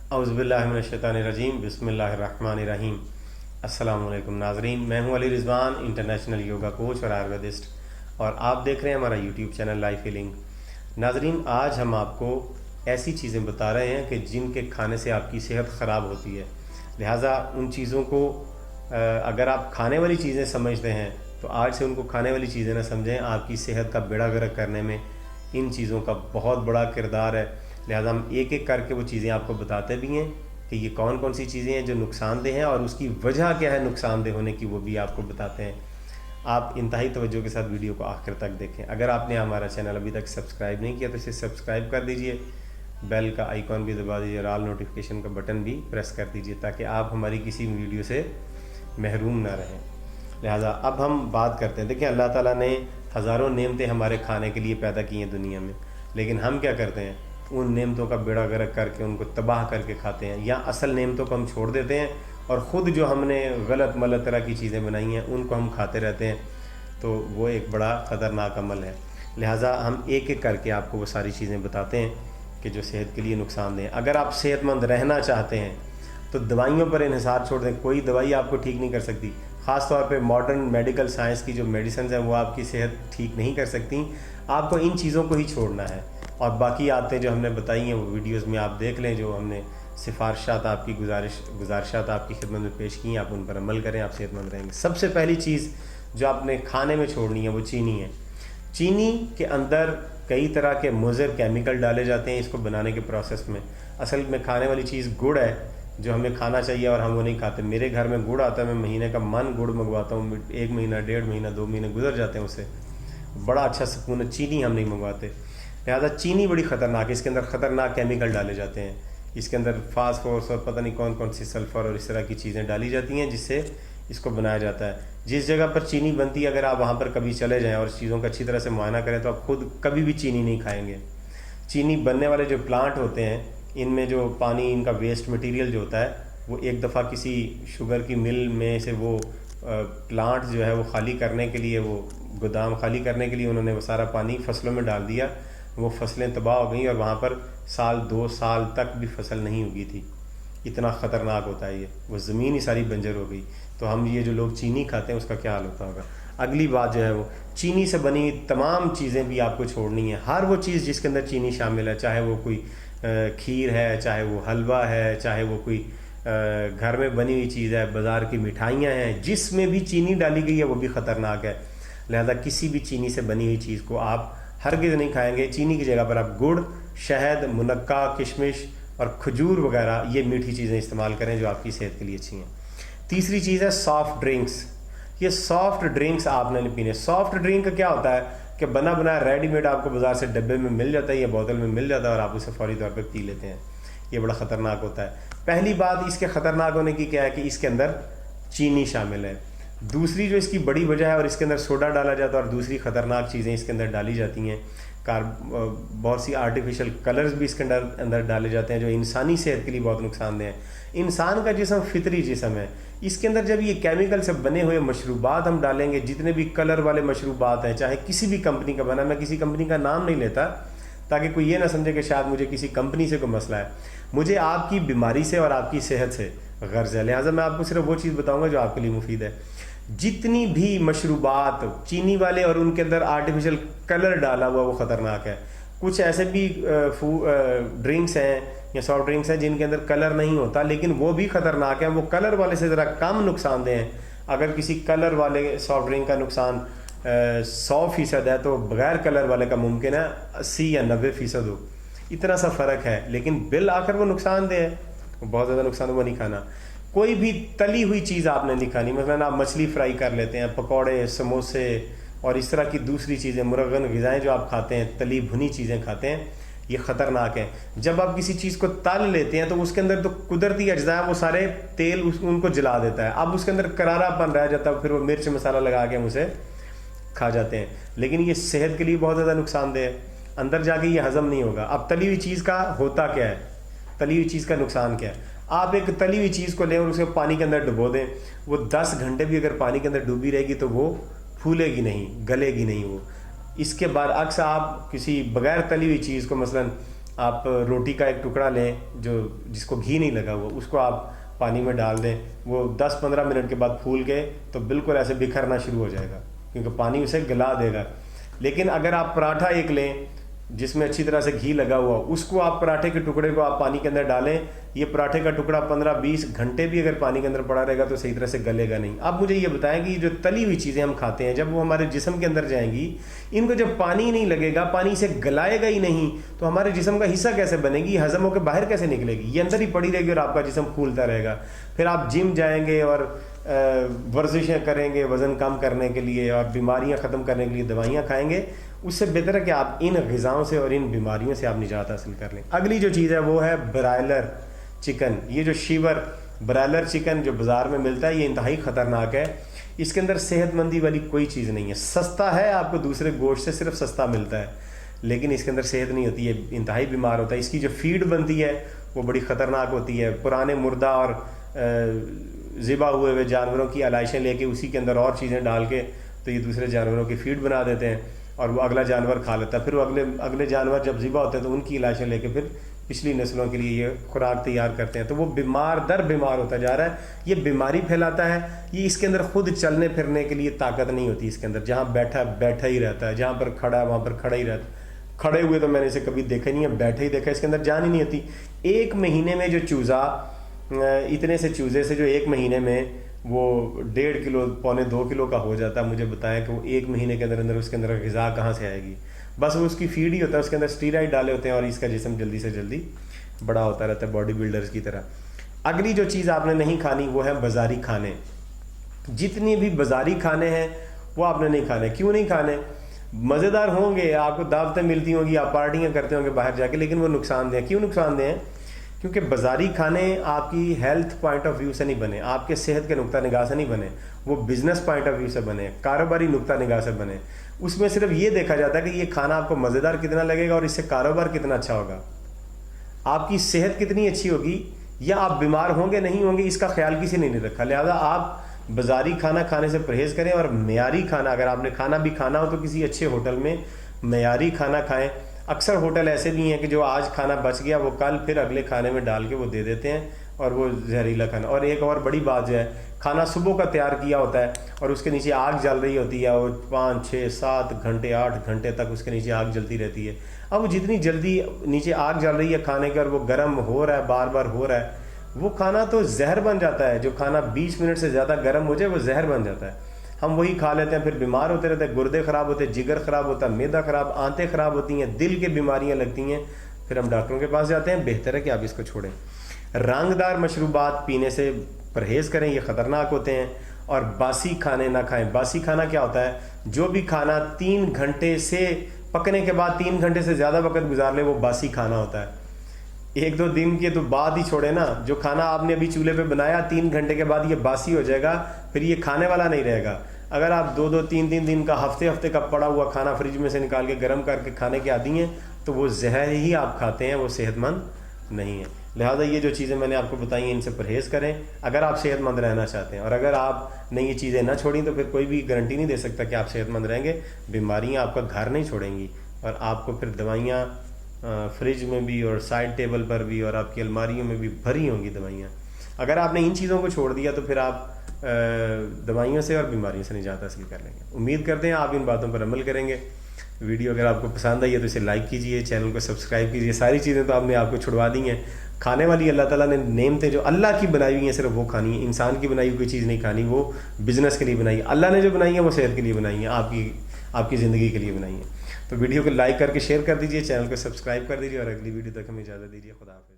औज़ुबिल्लाहि मिनश्शैतानिर्रजीम बिस्मिल्लाहिर्रहमानिर्रहीम। अस्सलाम वालेकुम नाज़रीन, मैं हूं Ali Rizwan, international yoga coach और आयुर्वेदिस्ट, और आप देख रहे हैं हमारा यूट्यूब चैनल लाइफ हीलिंग। नाज़रीन, आज हम आपको ऐसी चीज़ें बता रहे हैं कि जिनके खाने से आपकी सेहत ख़राब होती है। लिहाजा उन चीज़ों को अगर आप खाने वाली चीज़ें समझते हैं तो आज से उनको खाने वाली चीज़ें ना समझें। आपकी सेहत का बेड़ा गर्क करने में इन चीज़ों का बहुत बड़ा किरदार है। लिहाजा हम एक एक करके वो चीज़ें आपको बताते भी हैं कि ये कौन कौन सी चीज़ें हैं जो नुकसानदेह हैं और उसकी वजह क्या है नुकसानदेह होने की, वो भी आपको बताते हैं। आप इंतहाई तवज्जो के साथ वीडियो को आखिर तक देखें। अगर आपने हमारा चैनल अभी तक सब्सक्राइब नहीं किया तो इसे सब्सक्राइब कर दीजिए, बेल का आइकॉन भी दबा दीजिए और ऑल नोटिफिकेशन का बटन भी प्रेस कर दीजिए ताकि आप हमारी किसी वीडियो से महरूम ना रहें। लिहाजा अब हम बात करते हैं। देखिए, अल्लाह ताला ने हज़ारों नेमतें हमारे खाने के लिए पैदा की हैं दुनिया में, लेकिन हम क्या करते हैं, उन नेमतों का बेड़ा गर्क करके उनको तबाह करके खाते हैं, या असल नेमतों को हम छोड़ देते हैं और ख़ुद जो हमने गलत मलत तरह की चीज़ें बनाई हैं उनको हम खाते रहते हैं। तो वो एक बड़ा ख़तरनाक अमल है। लिहाजा हम एक एक करके आपको वो सारी चीज़ें बताते हैं कि जो सेहत के लिए नुकसानदेह हैं। अगर आप सेहतमंद रहना चाहते हैं तो दवाइयों पर इन्हिसार छोड़ दें। कोई दवाई आपको ठीक नहीं कर सकती। ख़ास तौर पे मॉडर्न मेडिकल साइंस की जो मेडिसिन हैं वो आपकी सेहत ठीक नहीं कर सकती। आपको इन चीज़ों को ही छोड़ना है, और बाकी आते जो हमने बताई हैं वो वीडियोस में आप देख लें। जो हमने सिफारिशात आपकी गुजारिशात आपकी खिदमत में पेश की हैं, आप उन पर अमल करें, आप सेहतमंद रहेंगे। सबसे पहली चीज़ जो आपने खाने में छोड़नी है वो चीनी है। चीनी के अंदर कई तरह के मुज़र केमिकल डाले जाते हैं इसको बनाने के प्रोसेस में। असल में खाने वाली चीज़ गुड़ है जो हमें खाना चाहिए और हम वो नहीं खाते। मेरे घर में गुड़ आता है, मैं महीने का मन गुड़ मंगवाता हूँ। 1 महीना, 1.5 महीना, 2 महीने गुजर जाते हैं उससे, बड़ा अच्छा सुकून है। चीनी हम नहीं मंगवाते। लिहाजा चीनी बड़ी ख़तरनाक है। इसके अंदर ख़तरनाक केमिकल डाले जाते हैं। इसके अंदर फास्फोरस और पता नहीं कौन कौन सी सल्फ़र और इस तरह की चीज़ें डाली जाती हैं जिससे इसको बनाया जाता है। जिस जगह पर चीनी बनती है, अगर आप वहाँ पर कभी चले जाएँ और इस चीज़ों का अच्छी तरह से मुआयना करें तो आप खुद कभी भी चीनी नहीं खाएँगे। चीनी बनने वाले जो प्लांट होते हैं, इनमें जो पानी, इनका वेस्ट मटेरियल जो होता है, वो एक दफ़ा किसी शुगर की मिल में से वो प्लांट जो है वो खाली करने के लिए, वो गोदाम खाली करने के लिए उन्होंने वो सारा पानी फसलों में डाल दिया। वो फसलें तबाह हो गई और वहाँ पर 1-2 साल तक भी फसल नहीं उगी थी। इतना ख़तरनाक होता है ये। वो ज़मीन ही सारी बंजर हो गई। तो हम ये जो लोग चीनी खाते हैं उसका क्या हाल होता होगा। अगली बात जो है वो चीनी से बनी तमाम चीज़ें भी आपको छोड़नी है। हर वो चीज़ जिसके अंदर चीनी शामिल है, चाहे वो कोई खीर है, चाहे वो हलवा है, चाहे वो कोई घर में बनी हुई चीज़ है, बाज़ार की मिठाइयाँ हैं, जिसमें भी चीनी डाली गई है वो भी ख़तरनाक है। लिहाजा किसी भी चीनी से बनी हुई चीज़ को आप हरगिज़ नहीं खाएंगे। चीनी की जगह पर आप गुड़, शहद, मुनक्का, किशमिश और खजूर वगैरह ये मीठी चीज़ें इस्तेमाल करें जो आपकी सेहत के लिए अच्छी हैं। तीसरी चीज़ है सॉफ़्ट ड्रिंक्स। ये सॉफ़्ट ड्रिंक्स आपने नहीं पीने। सॉफ़्ट ड्रिंक का क्या होता है कि बना बनाया रेडीमेड आपको बाज़ार से डब्बे में मिल जाता है या बोतल में मिल जाता है और आप उसे फ़ौरी तौर पर पी लेते हैं। ये बड़ा ख़तरनाक होता है। पहली बात इसके ख़तरनाक होने की क्या है कि इसके अंदर चीनी शामिल है। दूसरी जो इसकी बड़ी वजह है, और इसके अंदर सोडा डाला जाता है, और दूसरी ख़तरनाक चीज़ें इसके अंदर डाली जाती हैं। बहुत सी आर्टिफिशियल कलर्स भी इसके अंदर डाले जाते हैं जो इंसानी सेहत के लिए बहुत नुकसानदेह हैं। इंसान का जिस्म फितरी जिस्म है। इसके अंदर जब ये केमिकल से बने हुए मशरूबात हम डालेंगे, जितने भी कलर वाले मशरूबात हैं, चाहे किसी भी कंपनी का बना, मैं किसी कंपनी का नाम नहीं लेता ताकि कोई ये ना समझे कि शायद मुझे किसी कंपनी से कोई मसला है। मुझे आपकी बीमारी से और आपकी सेहत से गर्ज है। लिहाजा मैं आपको सिर्फ वो चीज़ बताऊंगा जो आपके लिए मुफीद है। जितनी भी मशरूबात चीनी वाले और उनके अंदर आर्टिफिशियल कलर डाला हुआ वो ख़तरनाक है। कुछ ऐसे भी ड्रिंक्स हैं या सॉफ्ट ड्रिंक्स हैं जिनके अंदर कलर नहीं होता, लेकिन वो भी ख़तरनाक है। वो कलर वाले से ज़रा कम नुकसानदेह हैं। अगर किसी कलर वाले सॉफ्ट ड्रिंक का नुकसान 100% है तो बग़ैर कलर वाले का मुमकिन है 80 या 90% हो। इतना सा फ़र्क है, लेकिन बिल आखिर वो नुकसानदेह है। बहुत ज़्यादा नुकसान वो नहीं खाना। कोई भी तली हुई चीज़ आपने नहीं खानी। मतलब आप मछली फ्राई कर लेते हैं, पकौड़े, समोसे और इस तरह की दूसरी चीज़ें, मुरगन ग़िज़ाएँ जो आप खाते हैं, तली भुनी चीज़ें खाते हैं, ये ख़तरनाक है। जब आप किसी चीज़ को तल लेते हैं तो उसके अंदर तो कुदरती अज्जा है, वो सारे तेल उनको जला देता है। अब उसके अंदर करारापन रह जाता है, फिर वो मिर्च मसाला लगा के हम उसे खा जाते हैं, लेकिन ये सेहत के लिए बहुत ज़्यादा नुकसानदेह है। अंदर जाके ये हज़म नहीं होगा। अब तली हुई चीज़ का होता क्या है, तली हुई चीज़ का नुकसान क्या है। आप एक तली हुई चीज़ को लें और उसे पानी के अंदर डुबो दें, वो 10 घंटे भी अगर पानी के अंदर डूबी रहेगी तो वो फूलेगी नहीं, गलेगी नहीं वो। इसके बरअक्स आप किसी बगैर तली हुई चीज़ को, मसलन آپ روٹی کا ایک ٹکڑا لیں جس کو گھی نہیں لگا ہوا، اس کو آپ پانی میں ڈال دیں، وہ 10-15 منٹ کے بعد پھول کے تو بالکل ایسے بکھرنا شروع ہو جائے گا، کیونکہ پانی اسے گلا دے گا۔ لیکن اگر آپ پراٹھا ایک لیں جس میں اچھی طرح سے گھی لگا ہوا، اس کو آپ پراٹھے کے ٹکڑے کو آپ پانی کے اندر ڈالیں، یہ پراٹھے کا ٹکڑا 15-20 گھنٹے بھی اگر پانی کے اندر پڑا رہے گا تو صحیح طرح سے گلے گا نہیں۔ اب مجھے یہ بتائیں کہ یہ جو تلی ہوئی چیزیں ہم کھاتے ہیں، جب وہ ہمارے جسم کے اندر جائیں گی، ان کو جب پانی نہیں لگے گا، پانی سے گلائے گا ہی نہیں، تو ہمارے جسم کا حصہ کیسے بنے گی؟ ہضم ہو کے باہر کیسے نکلے گی؟ یہ اندر ہی پڑی رہے گی اور آپ کا جسم پھولتا رہے گا۔ پھر آپ جم جائیں گے اور ورزشیں کریں گے وزن کم کرنے کے لیے اور بیماریاں ختم کرنے کے لیے دوائیاں کھائیں گے، اس سے بہتر ہے کہ آپ ان غذاؤں سے اور ان بیماریوں سے آپ نجات حاصل کر لیں۔ اگلی جو چیز ہے وہ ہے برائلر چکن۔ یہ جو شیور برائلر چکن جو بازار میں ملتا ہے، یہ انتہائی خطرناک ہے۔ اس کے اندر صحت مندی والی کوئی چیز نہیں ہے۔ سستا ہے، آپ کو دوسرے گوشت سے صرف سستا ملتا ہے، لیکن اس کے اندر صحت نہیں ہوتی ہے، انتہائی بیمار ہوتا ہے۔ اس کی جو فیڈ بنتی ہے وہ بڑی خطرناک ہوتی ہے۔ پرانے مردہ اور ذبح ہوئے جانوروں کی علائشیں لے کے اسی کے اندر اور چیزیں ڈال کے تو یہ دوسرے جانوروں کی فیڈ بنا دیتے ہیں اور وہ اگلا جانور کھا لیتا ہے۔ پھر وہ اگلے جانور جب ذبح ہوتے ہیں تو ان کی علائشیں لے کے پھر پچھلی نسلوں کے لیے یہ خوراک تیار کرتے ہیں، تو وہ بیمار ہوتا جا رہا ہے۔ یہ بیماری پھیلاتا ہے۔ یہ اس کے اندر خود چلنے پھرنے کے لیے طاقت نہیں ہوتی اس کے اندر، جہاں بیٹھا ہی رہتا ہے، جہاں پر کھڑا ہے وہاں پر کھڑا ہی رہتا ہے۔ کھڑے ہوئے تو میں نے اسے کبھی دیکھا نہیں ہے، بیٹھے ہی دیکھا، اس کے اندر جان ہی نہیں ہوتی۔ ایک مہینے میں جو چوزا، اتنے سے چوزے سے جو ایک مہینے میں وہ 1.5 کلو 1.25 کلو کا ہو جاتا ہے، مجھے بتائیں کہ وہ ایک مہینے کے اندر اس کے اندر غذا کہاں سے آئے گی؟ بس وہ اس کی فیڈ ہی ہوتا ہے، اس کے اندر اسٹیرائڈ ڈالے ہوتے ہیں اور اس کا جسم جلدی سے جلدی بڑا ہوتا رہتا ہے، باڈی بلڈرز کی طرح۔ اگلی جو چیز آپ نے نہیں کھانی وہ ہے بازاری کھانے۔ جتنے بھی بازاری کھانے ہیں وہ آپ نے نہیں کھانے۔ کیوں نہیں کھانے؟ مزیدار ہوں گے، آپ کو دعوتیں ملتی ہوں گی، آپ پارٹیاں کرتے ہوں گے باہر جا کے، لیکن وہ نقصان دہ ہیں۔ کیوں نقصان دہ ہیں؟ کیونکہ بازاری کھانے آپ کی ہیلتھ پوائنٹ آف ویو سے نہیں بنے، آپ کے صحت کے نقطہ نگاہ سے نہیں بنے، وہ بزنس پوائنٹ آف ویو سے بنے، کاروباری نقطہ نگاہ سے بنے۔ اس میں صرف یہ دیکھا جاتا ہے کہ یہ کھانا آپ کو مزیدار کتنا لگے گا اور اس سے کاروبار کتنا اچھا ہوگا، آپ کی صحت کتنی اچھی ہوگی، یا آپ بیمار ہوں گے نہیں ہوں گے، اس کا خیال کسی نے نہیں رکھا۔ لہذا آپ بازاری کھانا کھانے سے پرہیز کریں اور معیاری کھانا، اگر آپ نے کھانا بھی کھانا ہو تو کسی اچھے ہوٹل میں معیاری کھانا کھائیں۔ اکثر ہوٹل ایسے بھی ہیں کہ جو آج کھانا بچ گیا وہ کل پھر اگلے کھانے میں ڈال کے وہ دے دیتے ہیں اور وہ زہریلا کھانا۔ اور ایک اور بڑی بات جو ہے، کھانا صبح کا تیار کیا ہوتا ہے اور اس کے نیچے آگ جل رہی ہوتی ہے، اور 5 6 7 گھنٹے 8 گھنٹے تک اس کے نیچے آگ جلتی رہتی ہے۔ اب وہ جتنی جلدی نیچے آگ جل رہی ہے کھانے کے اور وہ گرم ہو رہا ہے، بار بار ہو رہا ہے، وہ کھانا تو زہر بن جاتا ہے۔ جو کھانا 20 منٹ سے زیادہ گرم ہو جائے وہ زہر بن جاتا ہے، ہم وہی کھا لیتے ہیں، پھر بیمار ہوتے رہتے ہیں، گردے خراب ہوتے ہیں، جگر خراب ہوتا ہے، معدہ خراب، آنتیں خراب ہوتی ہیں، دل کی بیماریاں لگتی ہیں، پھر ہم ڈاکٹروں کے پاس جاتے ہیں۔ بہتر ہے کہ آپ اس کو چھوڑیں۔ رنگ دار مشروبات پینے سے پرہیز کریں، یہ خطرناک ہوتے ہیں، اور باسی کھانے نہ کھائیں۔ باسی کھانا کیا ہوتا ہے؟ جو بھی کھانا 3 گھنٹے سے پکنے کے بعد 3 گھنٹے سے زیادہ وقت گزار لے وہ باسی کھانا ہوتا ہے۔ 1-2 دن کے تو بعد ہی چھوڑے نا، جو کھانا آپ نے ابھی چولہے پہ بنایا 3 گھنٹے کے بعد یہ باسی ہو جائے گا، پھر یہ کھانے والا نہیں رہے گا۔ اگر آپ 2-2 3-3 دن کا ہفتے کا پڑا ہوا کھانا فریج میں سے نکال کے گرم کر کے کھانے کے عادی ہیں تو وہ زہر ہی آپ کھاتے ہیں، وہ صحت مند نہیں ہے۔ لہٰذا یہ جو چیزیں میں نے آپ کو بتائی ہیں ان سے پرہیز کریں اگر آپ صحت مند رہنا چاہتے ہیں، اور اگر آپ نے یہ چیزیں نہ چھوڑیں تو پھر کوئی بھی گارنٹی نہیں دے سکتا کہ آپ صحت مند رہیں گے۔ بیماریاں آپ کا گھر نہیں چھوڑیں گی اور آپ کو پھر دوائیاں فریج میں بھی اور سائڈ ٹیبل پر بھی اور آپ کی الماریوں میں بھی بھری ہوں گی دوائیاں۔ اگر آپ نے ان چیزوں کو چھوڑ دیا تو پھر آپ دوائیوں سے اور بیماریوں سے نجات حاصل کر لیں گے۔ امید کرتے ہیں آپ ان باتوں پر عمل کریں گے۔ ویڈیو اگر آپ کو پسند آئی ہے تو اسے لائک کیجئے، چینل کو سبسکرائب کیجئے۔ ساری چیزیں تو آپ کو چھڑوا دی ہیں۔ کھانے والی اللہ تعالیٰ نے نعمتیں جو اللہ کی بنائی ہوئی ہیں صرف وہ کھانی ہیں، انسان کی بنائی ہوئی کوئی چیز نہیں کھانی، وہ بزنس کے لیے بنائی ہے۔ اللہ نے جو بنائی ہے وہ صحت کے لیے بنائی ہیں، آپ کی زندگی کے لیے بنائی ہیں۔ تو ویڈیو کو لائک کر کے شیئر کر دیجئے، چینل کو سبسکرائب کر دیجئے، اور اگلی ویڈیو تک ہمیں اجازت دیجیے۔ خدا حافظ۔